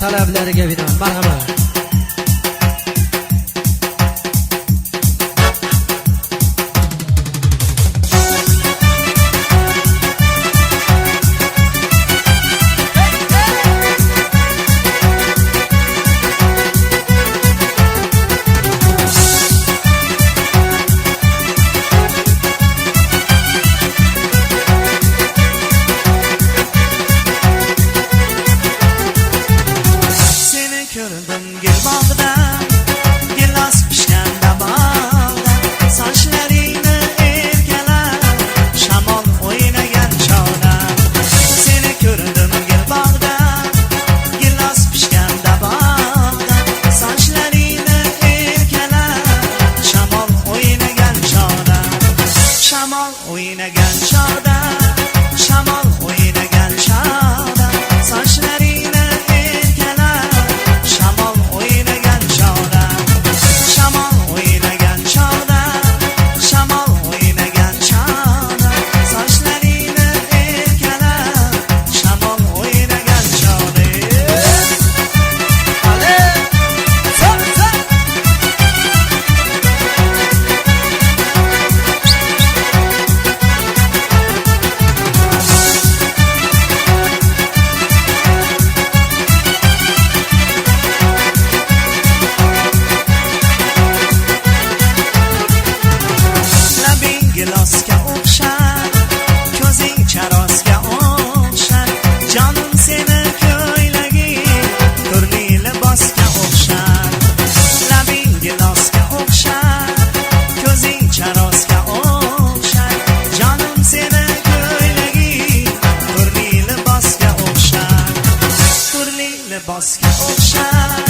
talablariga binoan. Marhamat. Gördüm gel bağdan, gilas pişkanda bağdan, saçlarını erkeler, şamol oynagan çağda. Seni gördüm gel bağdan, gilas pişkanda bağdan, saçlarını erkeler, şamol oynagan çağda. Şamol oynagan çağda, şamol oynagan çağda, saçlarını gilosga o'xshar, ko'zing charosga o'xshar, jonim seni ko'ylaging turli libosga o'xshar. Labing gilosga o'xshar, ko'zing charosga o'xshar, jonim seni ko'ylaging turli libosga o'xshar, turli libosga o'xshar.